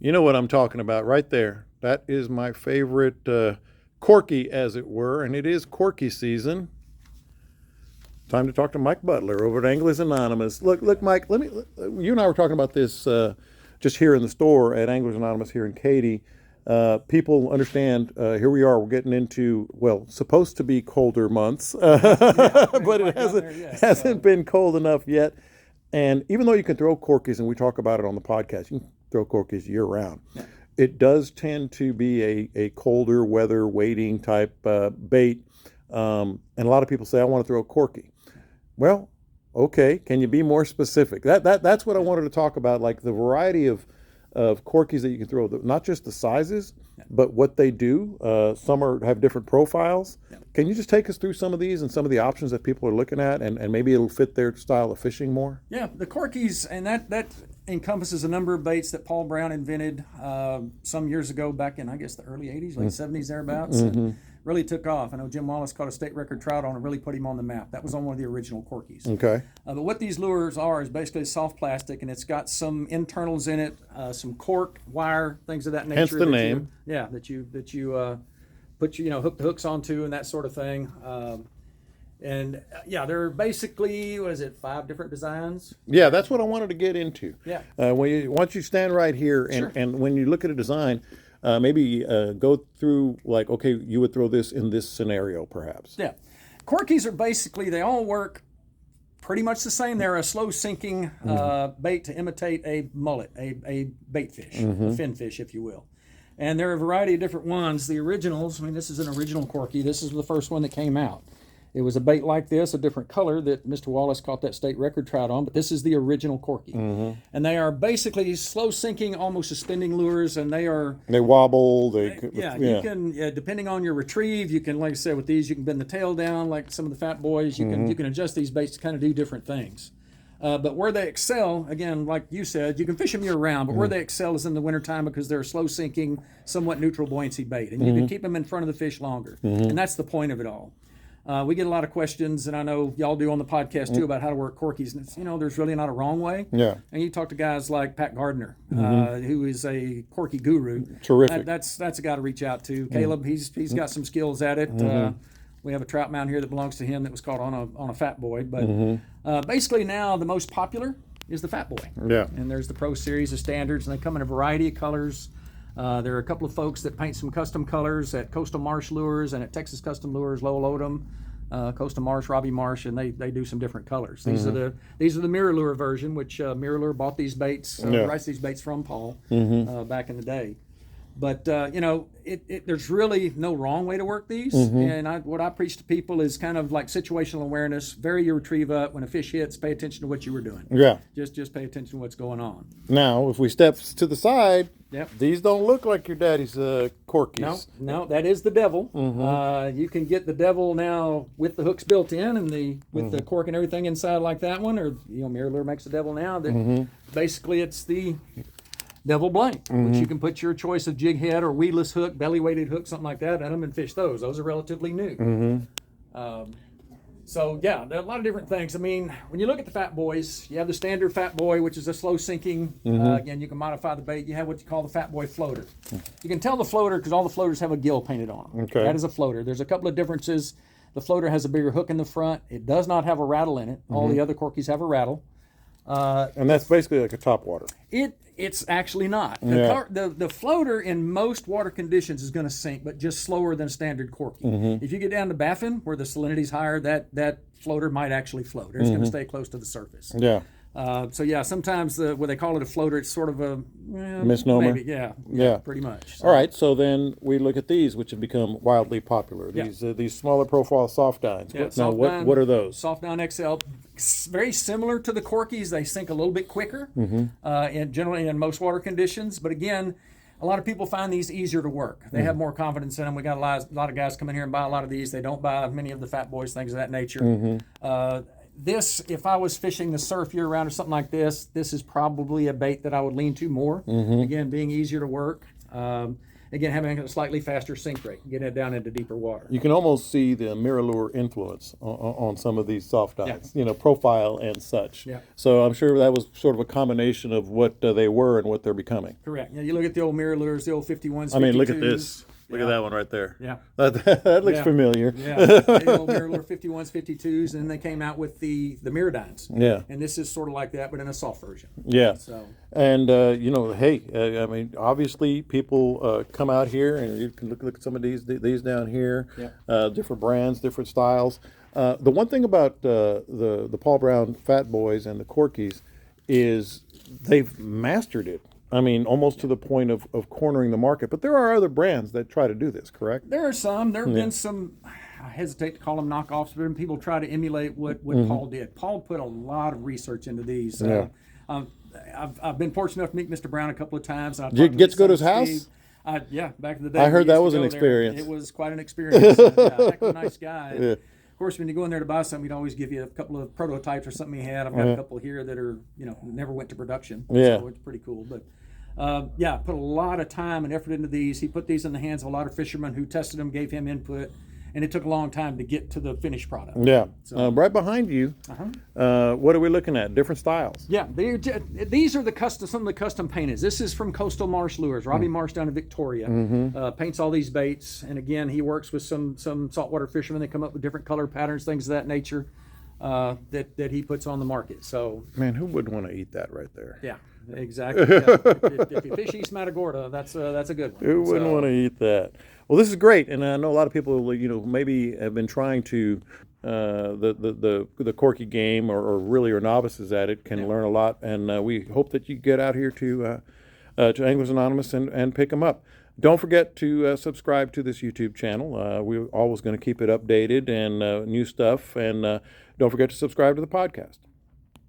You know what I'm talking about right there. That is my favorite Corky, as it were, and it is Corky season. Time to talk to Mike Butler over at Anglers Anonymous. Look, Mike. You and I were talking about this just here in the store at Anglers Anonymous here in Katy. People understand. Here we are. We're getting into supposed to be colder months, but it hasn't been cold enough yet. And even though you can throw corkies, and we talk about it on the podcast, you can throw corkies year round. Yeah. It does tend to be a colder weather waiting type bait. And a lot of people say, I want to throw a corky. Well, okay. Can you be more specific? That's what I wanted to talk about, like the variety of corkies that you can throw, not just the sizes, but what they do. Some have different profiles. Yeah. Can you just take us through some of these and some of the options that people are looking at, and maybe it'll fit their style of fishing more? Yeah, the corkies, and that encompasses a number of baits that Paul Brown invented some years ago, back in, I guess, the early 80s, late 70s, thereabouts. Mm-hmm. And really took off. I know Jim Wallace caught a state record trout on and really put him on the map. That was on one of the original corkies. Okay. But what these lures are is basically soft plastic, and it's got some internals in it, some cork, wire, things of that nature. Hence the name. That you put hook the hooks onto and that sort of thing. They're basically, 5 different designs? Yeah, that's what I wanted to get into. Yeah. Once you stand right here and when you look at a design, maybe go through, like, okay, you would throw this in this scenario, perhaps. Yeah. Corkies are basically, they all work pretty much the same. They're a slow sinking bait to imitate a mullet, a bait fish, a fin fish, if you will. And there are a variety of different ones. The originals, this is an original corky. This is the first one that came out. It was a bait like this, a different color that Mr. Wallace caught that state record trout on, but this is the original corky. Mm-hmm. And they are basically slow sinking, almost suspending lures, and they wobble. You can, depending on your retrieve, you can, like I said, with these, you can bend the tail down like some of the fat boys. You can adjust these baits to kind of do different things. But where they excel, again, like you said, you can fish them year round, but where they excel is in the wintertime because they're a slow sinking, somewhat neutral buoyancy bait. And you can keep them in front of the fish longer. And that's the point of it all. We get a lot of questions, and I know y'all do on the podcast too, about how to work corkies. And it's, there's really not a wrong way. Yeah. And you talk to guys like Pat Gardner, who is a corky guru. Terrific. That's a guy to reach out to. Caleb, he's got some skills at it. We have a trout mound here that belongs to him that was caught on a fat boy. But basically now the most popular is the fat boy. Yeah. And there's the Pro Series of standards, and they come in a variety of colors. There are a couple of folks that paint some custom colors at Coastal Marsh Lures and at Texas Custom Lures, Lowell Odom, Coastal Marsh, Robbie Marsh, and they do some different colors. These are the Mirror Lure version, which Mirror Lure bought these baits, writes these baits from Paul back in the day. But there's really no wrong way to work these. And what I preach to people is kind of like situational awareness. Vary your retrieve up. When a fish hits, pay attention to what you were doing. Yeah. Just pay attention to what's going on. Now, if we step to the side, yep, these don't look like your daddy's corkies. No, that is the devil. You can get the devil now with the hooks built in and with the cork and everything inside like that one, or Mirror Lure makes the devil now. That basically it's the Devil blank, which you can put your choice of jig head or weedless hook, belly weighted hook, something like that, at them and fish those. Those are relatively new. So yeah, there are a lot of different things. When you look at the fat boys, you have the standard fat boy, which is a slow sinking. Again, you can modify the bait. You have what you call the fat boy floater. You can tell the floater because all the floaters have a gill painted on them. Okay. That is a floater. There's a couple of differences. The floater has a bigger hook in the front. It does not have a rattle in it. All the other corkies have a rattle. And that's basically like a topwater. It's actually not. The floater in most water conditions is going to sink, but just slower than a standard corky. If you get down to Baffin, where the salinity is higher, that floater might actually float. It's going to stay close to the surface. Yeah. Sometimes when they call it a floater, it's sort of a misnomer. Maybe, yeah, pretty much. So. All right, so then we look at these, which have become wildly popular. These smaller profile Soft-Dines. What are those? Soft-Dine XL, very similar to the corkies. They sink a little bit quicker, and generally in most water conditions. But again, a lot of people find these easier to work. They have more confidence in them. We got a lot of guys come in here and buy a lot of these. They don't buy many of the fat boys, things of that nature. This, if I was fishing the surf year round or something like this is probably a bait that I would lean to more. Again, being easier to work. And again, having a slightly faster sink rate, getting it down into deeper water. You can almost see the MirrOlure influence on some of these Soft-Dines, profile and such. Yeah. So I'm sure that was sort of a combination of what they were and what they're becoming. Correct. Yeah, you look at the old MirrOlures, the old 51s, 52s. I mean, look at this. Look at that one right there. Yeah. That looks familiar. Yeah. The old MirrOlure 51s, 52s, and then they came out with the Mirrodines. Yeah. And this is sort of like that, but in a soft version. Yeah. So. And hey, I mean, obviously people come out here, and you can look at some of these down here. Yeah. Different brands, different styles. The one thing about the Paul Brown Fat Boys and the Corkys is they've mastered it. I mean, almost to the point of cornering the market. But there are other brands that try to do this, correct? There are some. There have been some, I hesitate to call them knockoffs, but people try to emulate what Paul did. Paul put a lot of research into these. Yeah. I've been fortunate enough to meet Mr. Brown a couple of times. Did you get to go to his house? Yeah, back in the day. I heard we used that to was go an there. experience. It was quite an experience. Heck of a nice guy. Yeah. Of course, when you go in there to buy something, he'd always give you a couple of prototypes or something he had. I've got a couple here that are, never went to production. Yeah. So it's pretty cool. But put a lot of time and effort into these. He put these in the hands of a lot of fishermen who tested them, gave him input, and it took a long time to get to the finished product. Yeah. So, right behind you, what are we looking at? Different styles. Yeah, these are some of the custom paintings. This is from Coastal Marsh Lures. Robbie Marsh down in Victoria paints all these baits, and again, he works with some saltwater fishermen that come up with different color patterns, things of that nature, that he puts on the market. So, man, who wouldn't want to eat that right there? Yeah. Exactly. Yeah. If you fish East Matagorda, that's a good one. Who wouldn't want to eat that? Well, this is great, and I know a lot of people, maybe have been trying to the Corky game, or really are novices at it, can learn a lot, and we hope that you get out here to Anglers Anonymous and pick them up. Don't forget to subscribe to this YouTube channel. We're always going to keep it updated and new stuff, and don't forget to subscribe to the podcast.